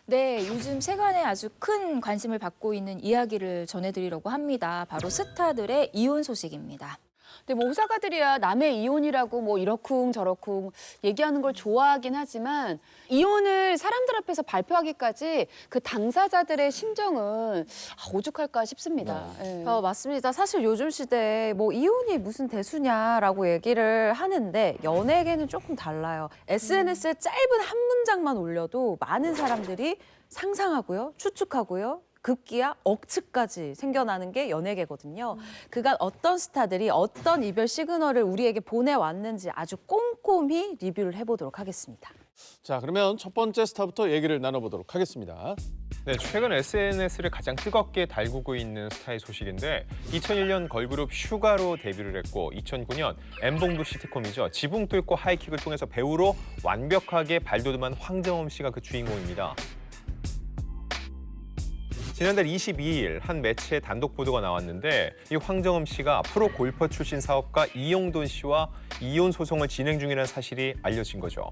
네, 요즘 세간에 아주 큰 관심을 받고 있는 이야기를 전해드리려고 합니다. 바로 스타들의 이혼 소식입니다. 근데 뭐 호사가들이야 남의 이혼이라고 뭐 이러쿵 저러쿵 얘기하는 걸 좋아하긴 하지만 이혼을 사람들 앞에서 발표하기까지 그 당사자들의 심정은 오죽할까 싶습니다. 예. 맞습니다. 사실 요즘 시대에 뭐 이혼이 무슨 대수냐라고 얘기를 하는데 연예계는 조금 달라요. SNS에 짧은 한 문장만 올려도 많은 사람들이 상상하고요, 추측하고요. 급기야 억측까지 생겨나는 게 연예계거든요. 그간 어떤 스타들이 어떤 이별 시그널을 우리에게 보내왔는지 아주 꼼꼼히 리뷰를 해보도록 하겠습니다. 자, 그러면 첫 번째 스타부터 얘기를 나눠보도록 하겠습니다. 네, 최근 SNS를 가장 뜨겁게 달구고 있는 스타의 소식인데 2001년 걸그룹 슈가로 데뷔를 했고 2009년 엠봉두 시트콤이죠. 지붕 뚫고 하이킥을 통해서 배우로 완벽하게 발돋움한 황정음 씨가 그 주인공입니다. 지난달 22일 한 매체에 단독 보도가 나왔는데 이 황정음 씨가 프로 골퍼 출신 사업가 이용돈 씨와 이혼 소송을 진행 중이라는 사실이 알려진 거죠.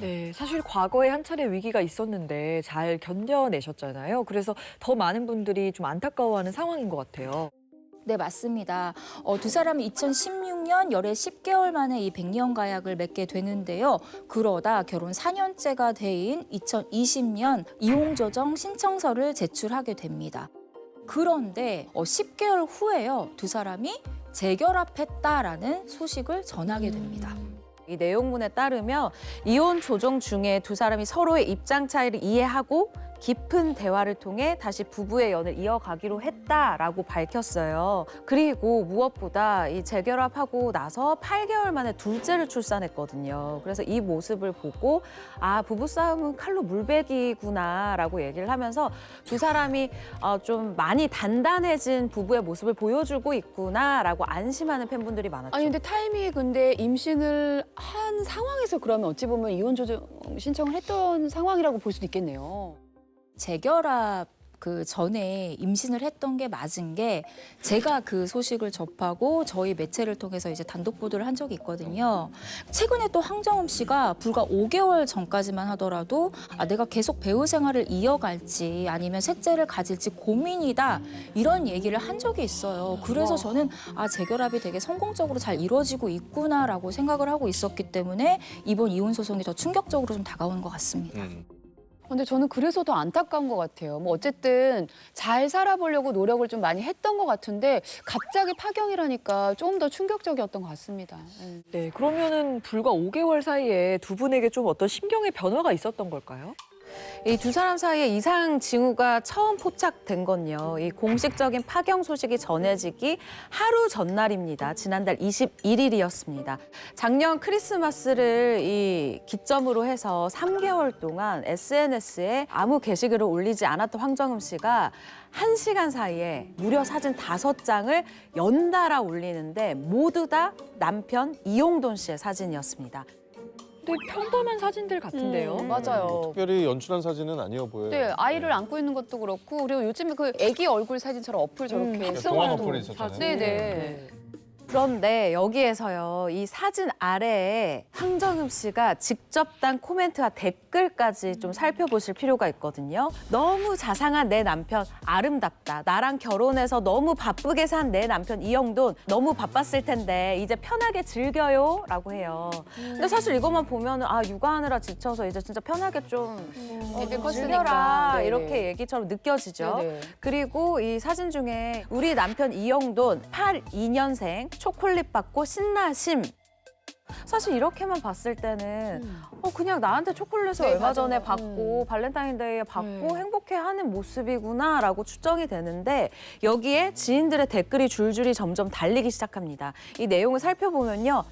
네, 사실 과거에 한 차례 위기가 있었는데 잘 견뎌내셨잖아요. 그래서 더 많은 분들이 좀 안타까워하는 상황인 것 같아요. 네, 맞습니다. 두 사람이 2016년 열애 10개월 만에 이 백년 가약을 맺게 되는데요. 그러다 결혼 4년째가 돼인 2020년 이혼조정 신청서를 제출하게 됩니다. 그런데 10개월 후에요. 두 사람이 재결합했다라는 소식을 전하게 됩니다. 이 내용문에 따르면 이혼 조정 중에 두 사람이 서로의 입장 차이를 이해하고 깊은 대화를 통해 다시 부부의 연을 이어가기로 했다라고 밝혔어요. 그리고 무엇보다 이 재결합하고 나서 8개월 만에 둘째를 출산했거든요. 그래서 이 모습을 보고 아, 부부싸움은 칼로 물베기구나라고 얘기를 하면서 두 사람이 좀 많이 단단해진 부부의 모습을 보여주고 있구나라고 안심하는 팬분들이 많았죠. 아니 근데 타이밍이 근데 임신을 한 상황에서 그러면 어찌 보면 이혼 조정 신청을 했던 상황이라고 볼 수도 있겠네요. 재결합 그 전에 임신을 했던 게 맞은 게 제가 그 소식을 접하고 저희 매체를 통해서 이제 단독 보도를 한 적이 있거든요. 최근에 또 황정음 씨가 불과 5개월 전까지만 하더라도 내가 계속 배우 생활을 이어갈지 아니면 셋째를 가질지 고민이다 이런 얘기를 한 적이 있어요. 그래서 저는 재결합이 되게 성공적으로 잘 이루어지고 있구나라고 생각을 하고 있었기 때문에 이번 이혼 소송이 더 충격적으로 좀 다가오는 것 같습니다. 근데 저는 그래서 더 안타까운 것 같아요. 뭐 어쨌든 잘 살아보려고 노력을 좀 많이 했던 것 같은데 갑자기 파경이라니까 조금 더 충격적이었던 것 같습니다. 네, 그러면은 불과 5개월 사이에 두 분에게 좀 어떤 심경의 변화가 있었던 걸까요? 이 두 사람 사이에 이상 징후가 처음 포착된 건요. 이 공식적인 파경 소식이 전해지기 하루 전날입니다. 지난달 21일이었습니다. 작년 크리스마스를 이 기점으로 해서 3개월 동안 SNS에 아무 게시글을 올리지 않았던 황정음 씨가 1시간 사이에 무려 사진 5장을 연달아 올리는데 모두 다 남편 이용돈 씨의 사진이었습니다. 근데 평범한 사진들 같은데요. 맞아요. 특별히 연출한 사진은 아니어 보여요. 네, 아이를 안고 있는 것도 그렇고 그리고 요즘에 그 아기 얼굴 사진처럼 어플 저렇게 동안 합성하는 어플이 있었잖아요. 사진. 네네. 그런데 여기에서요, 이 사진 아래에 황정음 씨가 직접 단 코멘트와 댓글까지 좀 살펴보실 필요가 있거든요. 너무 자상한 내 남편 아름답다. 나랑 결혼해서 너무 바쁘게 산 내 남편 이영돈 너무 바빴을 텐데 이제 편하게 즐겨요 라고 해요. 근데 사실 이것만 보면 육아하느라 지쳐서 이제 진짜 편하게 좀 애들 컸으니까. 즐겨라 네네. 이렇게 얘기처럼 느껴지죠. 네네. 그리고 이 사진 중에 우리 남편 이영돈 82년생 초콜릿 받고 신나심. 사실 이렇게만 봤을 때는 그냥 나한테 초콜릿을 네, 얼마 맞아요. 전에 받고 발렌타인데이에 받고 네. 행복해하는 모습이구나라고 추정이 되는데 여기에 지인들의 댓글이 줄줄이 점점 달리기 시작합니다. 이 내용을 살펴보면요.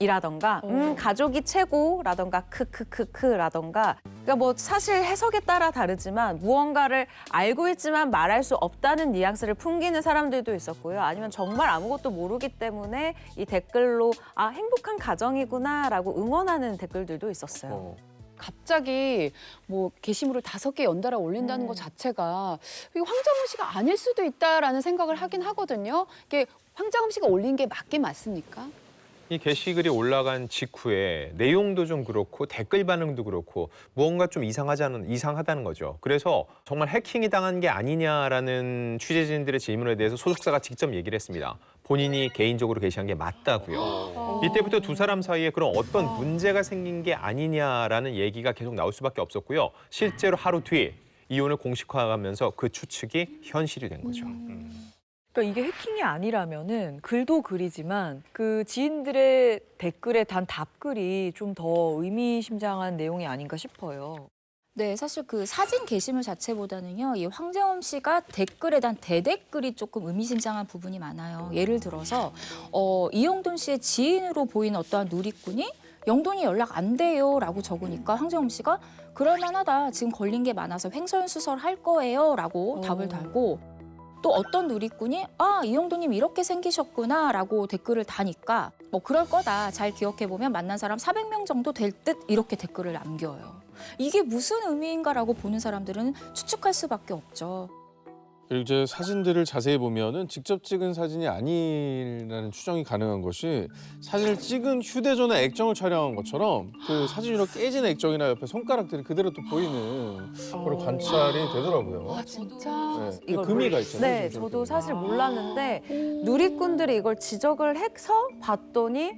이라던가 가족이 최고라던가 크크크크라던가 그러니까 뭐 사실 해석에 따라 다르지만 무언가를 알고 있지만 말할 수 없다는 뉘앙스를 풍기는 사람들도 있었고요. 아니면 정말 아무것도 모르기 때문에 이 댓글로 행복한 가정이구나라고 응원하는 댓글들도 있었어요. 갑자기 뭐 게시물을 5개 연달아 올린다는 것 자체가 이게 황정음 씨가 아닐 수도 있다라는 생각을 하긴 하거든요. 이게 황정음 씨가 올린 게 맞긴 맞습니까? 이 게시글이 올라간 직후에 내용도 좀 그렇고 댓글 반응도 그렇고 무언가 좀 이상하다는 거죠. 그래서 정말 해킹이 당한 게 아니냐라는 취재진들의 질문에 대해서 소속사가 직접 얘기를 했습니다. 본인이 개인적으로 게시한 게 맞다고요. 이때부터 두 사람 사이에 그런 어떤 문제가 생긴 게 아니냐라는 얘기가 계속 나올 수밖에 없었고요. 실제로 하루 뒤 이혼을 공식화하면서 그 추측이 현실이 된 거죠. 그러니까 이게 해킹이 아니라면은 글도 글이지만 그 지인들의 댓글에 단 답글이 좀 더 의미심장한 내용이 아닌가 싶어요. 네, 사실 그 사진 게시물 자체보다는요, 이 황정음 씨가 댓글에 대한 대댓글이 조금 의미심장한 부분이 많아요. 예를 들어서 이영돈 씨의 지인으로 보이는 어떠한 누리꾼이 영돈이 연락 안 돼요라고 적으니까 황정음 씨가 그럴만하다. 지금 걸린 게 많아서 횡설수설할 거예요라고 답을 달고 또 어떤 누리꾼이 이영도님 이렇게 생기셨구나라고 댓글을 다니까 뭐 그럴 거다. 잘 기억해보면 만난 사람 400명 정도 될 듯 이렇게 댓글을 남겨요. 이게 무슨 의미인가라고 보는 사람들은 추측할 수밖에 없죠. 그리고 이제 사진들을 자세히 보면은 직접 찍은 사진이 아니라는 추정이 가능한 것이 사진을 찍은 휴대전화 액정을 촬영한 것처럼 그 사진으로 깨진 액정이나 옆에 손가락들이 그대로 또 보이는 그런 관찰이 되더라고요. 아 진짜? 네, 이걸 금이가 있잖아요. 네, 저도 사실 몰랐는데 누리꾼들이 이걸 지적을 해서 봤더니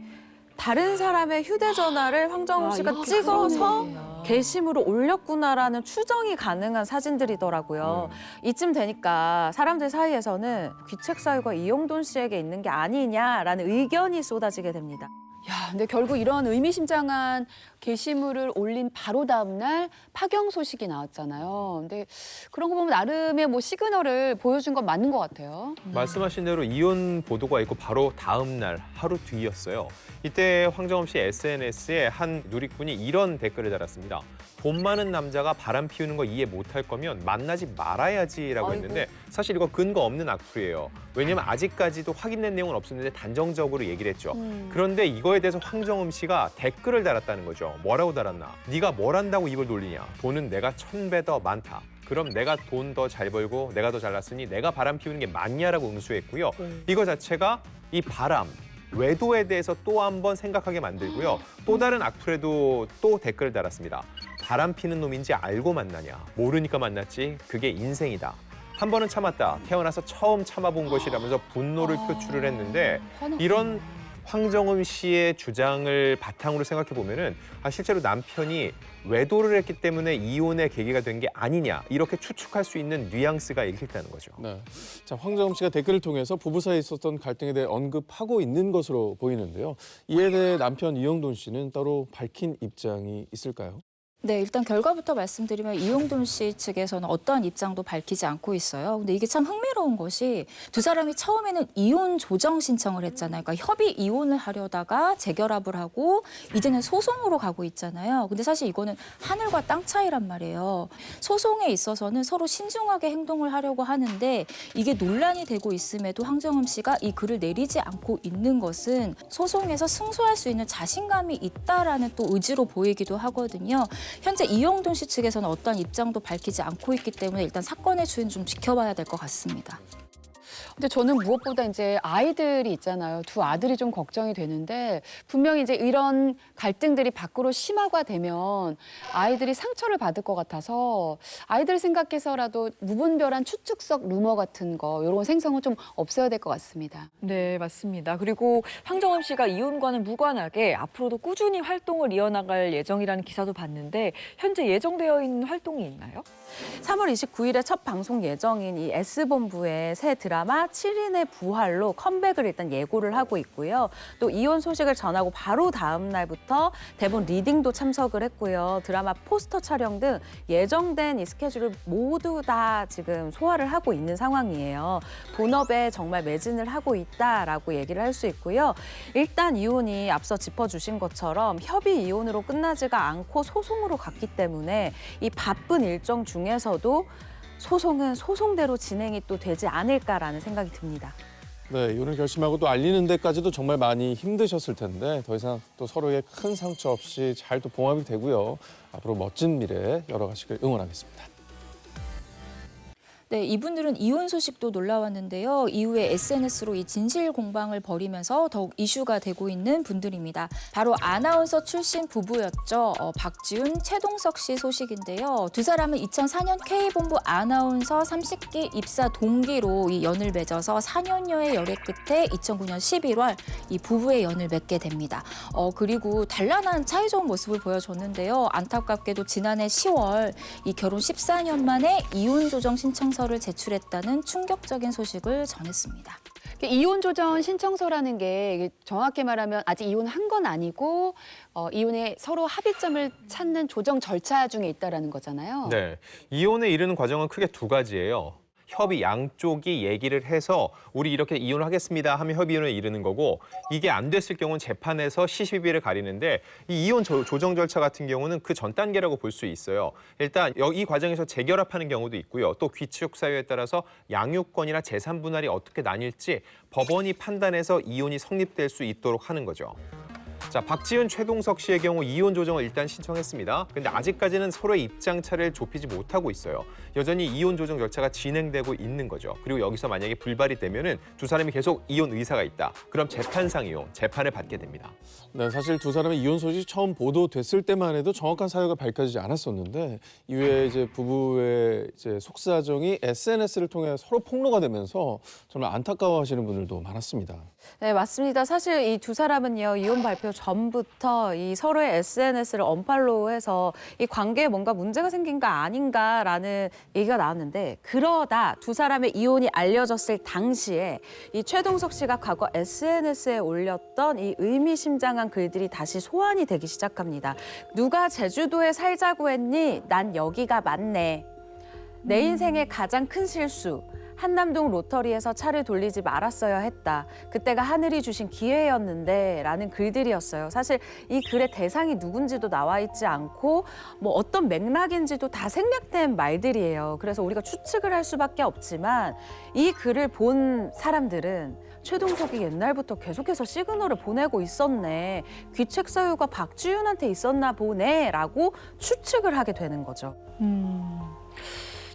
다른 사람의 휴대전화를 황정음 씨가 이렇게 찍어서 그러는구나. 게시물을 올렸구나라는 추정이 가능한 사진들이더라고요. 이쯤 되니까 사람들 사이에서는 귀책 사유가 이영돈 씨에게 있는 게 아니냐라는 의견이 쏟아지게 됩니다. 야, 근데 결국 이런 의미심장한 게시물을 올린 바로 다음 날 파경 소식이 나왔잖아요. 근데 그런 거 보면 나름의 뭐 시그널을 보여준 건 맞는 것 같아요. 말씀하신 대로 이혼 보도가 있고 바로 다음 날 하루 뒤였어요. 이때 황정음 씨 SNS에 한 누리꾼이 이런 댓글을 달았습니다. 돈 많은 남자가 바람 피우는 거 이해 못할 거면 만나지 말아야지라고 했는데 사실 이거 근거 없는 악플이에요. 왜냐면 아직까지도 확인된 내용은 없었는데 단정적으로 얘기를 했죠. 그런데 이거에 대해서 황정음 씨가 댓글을 달았다는 거죠. 뭐라고 달았나? 네가 뭘 한다고 입을 놀리냐? 돈은 내가 1000배 더 많다. 그럼 내가 돈 더 잘 벌고 내가 더 잘났으니 내가 바람 피우는 게 맞냐라고 응수했고요. 이거 자체가 이 바람, 외도에 대해서 또 한 번 생각하게 만들고요. 또 다른 악플에도 또 댓글을 달았습니다. 바람 피는 놈인지 알고 만나냐? 모르니까 만났지. 그게 인생이다. 한 번은 참았다. 태어나서 처음 참아본 것이라면서 분노를 표출을 했는데 이런 황정음 씨의 주장을 바탕으로 생각해 보면은 실제로 남편이 외도를 했기 때문에 이혼의 계기가 된 게 아니냐 이렇게 추측할 수 있는 뉘앙스가 읽혔다는 거죠. 네. 자, 황정음 씨가 댓글을 통해서 부부 사이에 있었던 갈등에 대해 언급하고 있는 것으로 보이는데요. 이에 대해 남편 이영돈 씨는 따로 밝힌 입장이 있을까요? 네, 일단 결과부터 말씀드리면 이용돈 씨 측에서는 어떠한 입장도 밝히지 않고 있어요. 근데 이게 참 흥미로운 것이 두 사람이 처음에는 이혼 조정 신청을 했잖아요. 그러니까 협의 이혼을 하려다가 재결합을 하고 이제는 소송으로 가고 있잖아요. 근데 사실 이거는 하늘과 땅 차이란 말이에요. 소송에 있어서는 서로 신중하게 행동을 하려고 하는데 이게 논란이 되고 있음에도 황정음 씨가 이 글을 내리지 않고 있는 것은 소송에서 승소할 수 있는 자신감이 있다라는 또 의지로 보이기도 하거든요. 현재 이영돈 씨 측에서는 어떠한 입장도 밝히지 않고 있기 때문에 일단 사건의 추이는 좀 지켜봐야 될 것 같습니다. 근데 저는 무엇보다 이제 아이들이 있잖아요. 두 아들이 좀 걱정이 되는데 분명히 이제 이런 갈등들이 밖으로 심화가 되면 아이들이 상처를 받을 것 같아서 아이들 생각해서라도 무분별한 추측성 루머 같은 거 이런 생성은 좀 없어야 될 것 같습니다. 네, 맞습니다. 그리고 황정음 씨가 이혼과는 무관하게 앞으로도 꾸준히 활동을 이어나갈 예정이라는 기사도 봤는데 현재 예정되어 있는 활동이 있나요? 3월 29일에 첫 방송 예정인 이 S본부의 새 드라마 7인의 부활로 컴백을 일단 예고를 하고 있고요. 또 이혼 소식을 전하고 바로 다음 날부터 대본 리딩도 참석을 했고요. 드라마 포스터 촬영 등 예정된 이 스케줄을 모두 다 지금 소화를 하고 있는 상황이에요. 본업에 정말 매진을 하고 있다라고 얘기를 할 수 있고요. 일단 이혼이 앞서 짚어주신 것처럼 협의 이혼으로 끝나지가 않고 소송으로 갔기 때문에 이 바쁜 일정 중에서도 소송은 소송대로 진행이 또 되지 않을까라는 생각이 듭니다. 네, 이혼을 결심하고 또 알리는 데까지도 정말 많이 힘드셨을 텐데 더 이상 또 서로의 큰 상처 없이 잘 또 봉합이 되고요. 앞으로 멋진 미래 열어가시길 응원하겠습니다. 네, 이분들은 이혼 소식도 놀라웠는데요. 이후에 SNS로 이 진실 공방을 벌이면서 더욱 이슈가 되고 있는 분들입니다. 바로 아나운서 출신 부부였죠. 박지훈, 최동석 씨 소식인데요. 두 사람은 2004년 K본부 아나운서 30기 입사 동기로 이 연을 맺어서 4년여의 열애 끝에 2009년 11월 이 부부의 연을 맺게 됩니다. 그리고 단란한 사이좋은 모습을 보여줬는데요. 안타깝게도 지난해 10월 이 결혼 14년 만에 이혼 조정 신청서를 제출했다는 충격적인 소식을 전했습니다. 이혼 조정 신청서라는 게 정확히 말하면 아직 이혼한 건 아니고 이혼에 서로 합의점을 찾는 조정 절차 중에 있다라는 거잖아요. 네, 이혼에 이르는 과정은 크게 두 가지예요. 협의 양쪽이 얘기를 해서 우리 이렇게 이혼하겠습니다 하면 협의 이혼에 이르는 거고 이게 안 됐을 경우는 재판에서 시시비비를 가리는데 이 이혼 조정 절차 같은 경우는 그 전 단계라고 볼 수 있어요. 일단 이 과정에서 재결합하는 경우도 있고요. 또 귀축 사유에 따라서 양육권이나 재산 분할이 어떻게 나뉠지 법원이 판단해서 이혼이 성립될 수 있도록 하는 거죠. 자, 박지훈, 최동석 씨의 경우 이혼 조정을 일단 신청했습니다. 근데 아직까지는 서로의 입장차를 좁히지 못하고 있어요. 여전히 이혼 조정 절차가 진행되고 있는 거죠. 그리고 여기서 만약에 불발이 되면은 두 사람이 계속 이혼 의사가 있다. 그럼 재판상 이혼, 재판을 받게 됩니다. 네, 사실 두 사람의 이혼 소식이 처음 보도됐을 때만 해도 정확한 사유가 밝혀지지 않았었는데 이후에 이제 부부의 이제 속사정이 SNS를 통해 서로 폭로가 되면서 정말 안타까워하시는 분들도 많았습니다. 네, 맞습니다. 사실 이 두 사람은요, 이혼 발표 전부터 이 서로의 SNS를 언팔로우해서 이 관계에 뭔가 문제가 생긴 거 아닌가라는 얘기가 나왔는데 그러다 두 사람의 이혼이 알려졌을 당시에 이 최동석 씨가 과거 SNS에 올렸던 이 의미심장한 글들이 다시 소환이 되기 시작합니다. 누가 제주도에 살자고 했니? 난 여기가 맞네. 내 인생의 가장 큰 실수. 한남동 로터리에서 차를 돌리지 말았어야 했다. 그때가 하늘이 주신 기회였는데 라는 글들이었어요. 사실 이 글의 대상이 누군지도 나와 있지 않고 뭐 어떤 맥락인지도 다 생략된 말들이에요. 그래서 우리가 추측을 할 수밖에 없지만 이 글을 본 사람들은 최동석이 옛날부터 계속해서 시그널을 보내고 있었네. 귀책 사유가 박지훈한테 있었나 보네 라고 추측을 하게 되는 거죠.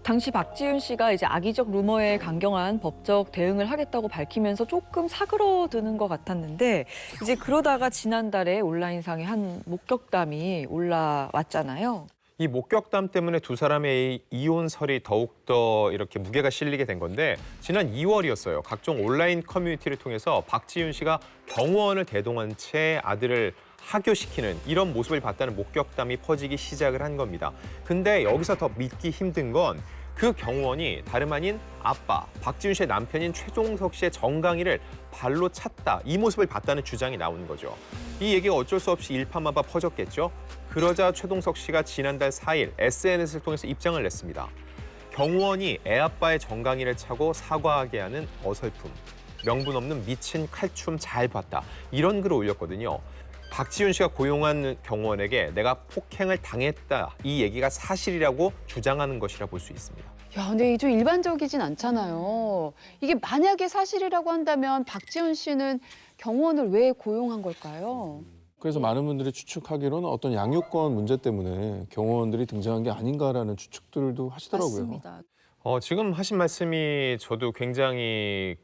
당시 박지훈 씨가 이제 악의적 루머에 강경한 법적 대응을 하겠다고 밝히면서 조금 사그러드는 것 같았는데 이제 그러다가 지난달에 온라인상에 한 목격담이 올라왔잖아요. 이 목격담 때문에 두 사람의 이혼설이 더욱더 이렇게 무게가 실리게 된 건데 지난 2월이었어요. 각종 온라인 커뮤니티를 통해서 박지훈 씨가 경호원을 대동한 채 아들을 하교시키는 이런 모습을 봤다는 목격담이 퍼지기 시작을 한 겁니다. 근데 여기서 더 믿기 힘든 건 그 경호원이 다름 아닌 아빠, 박지훈 씨의 남편인 최동석 씨의 정강이를 발로 찼다. 이 모습을 봤다는 주장이 나오는 거죠. 이 얘기가 어쩔 수 없이 일파만파 퍼졌겠죠. 그러자 최동석 씨가 지난달 4일 SNS를 통해서 입장을 냈습니다. 경호원이 애아빠의 정강이를 차고 사과하게 하는 어설픔. 명분 없는 미친 칼춤 잘 봤다. 이런 글을 올렸거든요. 박지훈 씨가 고용한 경호원에게 내가 폭행을 당했다. 이 얘기가 사실이라고 주장하는 것이라 볼 수 있습니다. 야, 근데 이게 좀 일반적이진 않잖아요. 이게 만약에 사실이라고 한다면 박지훈 씨는 경호원을 왜 고용한 걸까요? 그래서 많은 분들이 추측하기로는 어떤 양육권 문제 때문에 경호원들이 등장한 게 아닌가라는 추측들도 하시더라고요. 맞습니다. 지금 하신 말씀이 저도 굉장히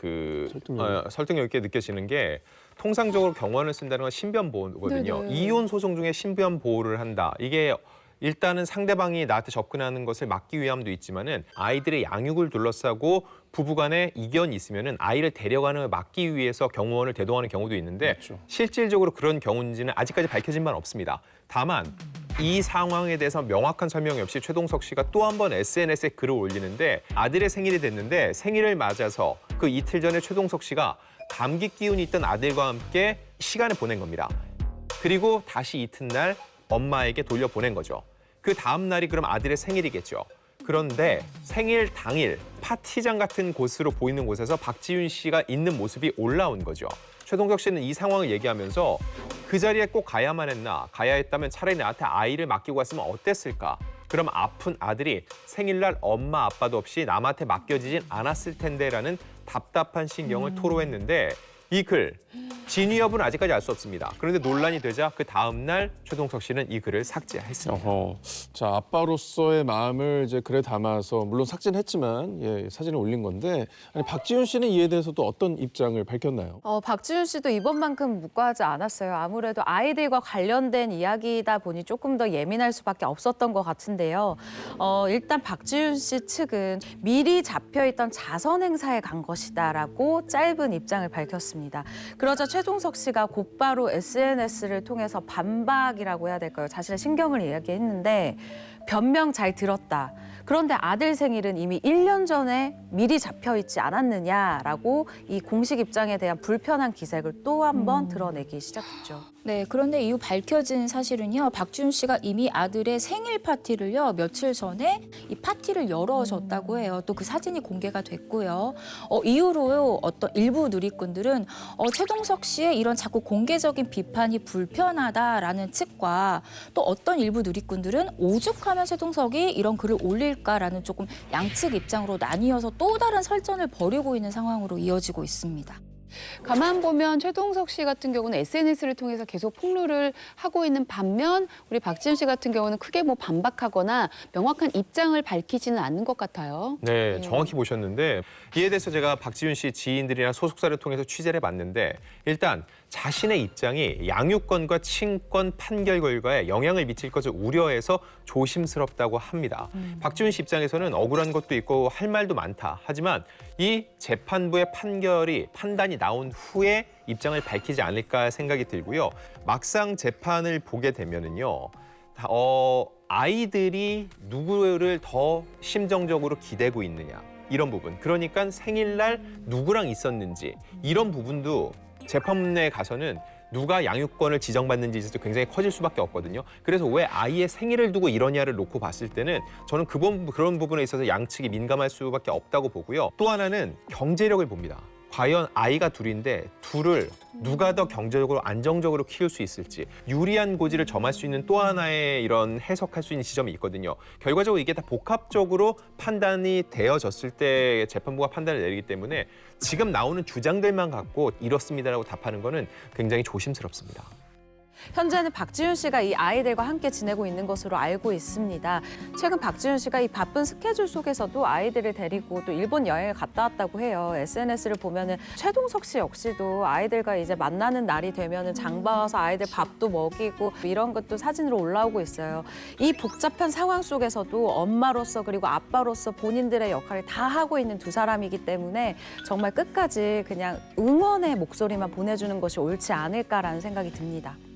설득력 있게 느껴지는 게 통상적으로 경호원을 쓴다는 건 신변 보호거든요. 네네. 이혼 소송 중에 신변 보호를 한다. 이게 일단은 상대방이 나한테 접근하는 것을 막기 위함도 있지만은 아이들의 양육을 둘러싸고 부부간에 이견이 있으면은 아이를 데려가는 걸 막기 위해서 경호원을 대동하는 경우도 있는데 그렇죠. 실질적으로 그런 경우인지는 아직까지 밝혀진 바는 없습니다. 다만 이 상황에 대해서 명확한 설명이 없이 최동석 씨가 또 한 번 SNS에 글을 올리는데 아들의 생일이 됐는데 생일을 맞아서 그 이틀 전에 최동석 씨가 감기 기운이 있던 아들과 함께 시간을 보낸 겁니다. 그리고 다시 이튿날 엄마에게 돌려보낸 거죠. 그 다음 날이 그럼 아들의 생일이겠죠. 그런데 생일 당일 파티장 같은 곳으로 보이는 곳에서 박지훈 씨가 있는 모습이 올라온 거죠. 최동석 씨는 이 상황을 얘기하면서 그 자리에 꼭 가야만 했나? 가야 했다면 차라리 나한테 아이를 맡기고 갔으면 어땠을까? 그럼 아픈 아들이 생일날 엄마 아빠도 없이 남한테 맡겨지진 않았을 텐데라는 답답한 신경을 토로했는데 이 글 진위 여부는 아직까지 알 수 없습니다. 그런데 논란이 되자 그 다음 날 최동석 씨는 이 글을 삭제했습니다. 어허. 자, 아빠로서의 마음을 이제 글에 담아서 물론 삭제는 했지만 사진을 올린 건데 아니, 박지윤 씨는 이에 대해서도 어떤 입장을 밝혔나요? 박지윤 씨도 이번만큼 묵과하지 않았어요. 아무래도 아이들과 관련된 이야기다 보니 조금 더 예민할 수밖에 없었던 것 같은데요. 일단 박지윤 씨 측은 미리 잡혀있던 자선 행사에 간 것이다라고 짧은 입장을 밝혔습니다. 그러자 최종석 씨가 곧바로 SNS를 통해서 반박이라고 해야 될까요? 자신의 신경을 이야기했는데 변명 잘 들었다. 그런데 아들 생일은 이미 1년 전에 미리 잡혀있지 않았느냐라고 이 공식 입장에 대한 불편한 기색을 또 한 번 드러내기 시작했죠. 네, 그런데 이후 밝혀진 사실은요. 박지윤 씨가 이미 아들의 생일 파티를요. 며칠 전에 이 파티를 열어줬다고 해요. 또 그 사진이 공개가 됐고요. 이후로 어떤 일부 누리꾼들은 최동석 씨의 이런 자꾸 공개적인 비판이 불편하다라는 측과 또 어떤 일부 누리꾼들은 오죽하면 최동석이 이런 글을 올릴까라는 조금 양측 입장으로 나뉘어서 또 다른 설전을 벌이고 있는 상황으로 이어지고 있습니다. 가만 보면 최동석 씨 같은 경우는 SNS를 통해서 계속 폭로를 하고 있는 반면 우리 박지윤 씨 같은 경우는 크게 뭐 반박하거나 명확한 입장을 밝히지는 않는 것 같아요. 네, 정확히 보셨는데 이에 대해서 제가 박지윤 씨 지인들이나 소속사를 통해서 취재를 해봤는데 일단 자신의 입장이 양육권과 친권 판결 결과에 영향을 미칠 것을 우려해서 조심스럽다고 합니다. 박지윤 씨 입장에서는 억울한 것도 있고 할 말도 많다. 하지만 이 재판부의 판단이 나온 후에 입장을 밝히지 않을까 생각이 들고요. 막상 재판을 보게 되면은요. 아이들이 누구를 더 심정적으로 기대고 있느냐 이런 부분. 그러니까 생일날 누구랑 있었는지 이런 부분도 재판부에 가서는 누가 양육권을 지정받는지에서 굉장히 커질 수밖에 없거든요. 그래서 왜 아이의 생일을 두고 이러냐를 놓고 봤을 때는 저는 그런 부분에 있어서 양측이 민감할 수밖에 없다고 보고요. 또 하나는 경제력을 봅니다. 과연 아이가 둘인데 둘을 누가 더 경제적으로 안정적으로 키울 수 있을지 유리한 고지를 점할 수 있는 또 하나의 이런 해석할 수 있는 지점이 있거든요. 결과적으로 이게 다 복합적으로 판단이 되어졌을 때 재판부가 판단을 내리기 때문에 지금 나오는 주장들만 갖고 이렇습니다라고 답하는 거는 굉장히 조심스럽습니다. 현재는 박지윤 씨가 이 아이들과 함께 지내고 있는 것으로 알고 있습니다. 최근 박지윤 씨가 이 바쁜 스케줄 속에서도 아이들을 데리고 또 일본 여행을 갔다 왔다고 해요. SNS를 보면은 최동석 씨 역시도 아이들과 이제 만나는 날이 되면은 장 봐서 아이들 밥도 먹이고 이런 것도 사진으로 올라오고 있어요. 이 복잡한 상황 속에서도 엄마로서 그리고 아빠로서 본인들의 역할을 다 하고 있는 두 사람이기 때문에 정말 끝까지 그냥 응원의 목소리만 보내주는 것이 옳지 않을까라는 생각이 듭니다.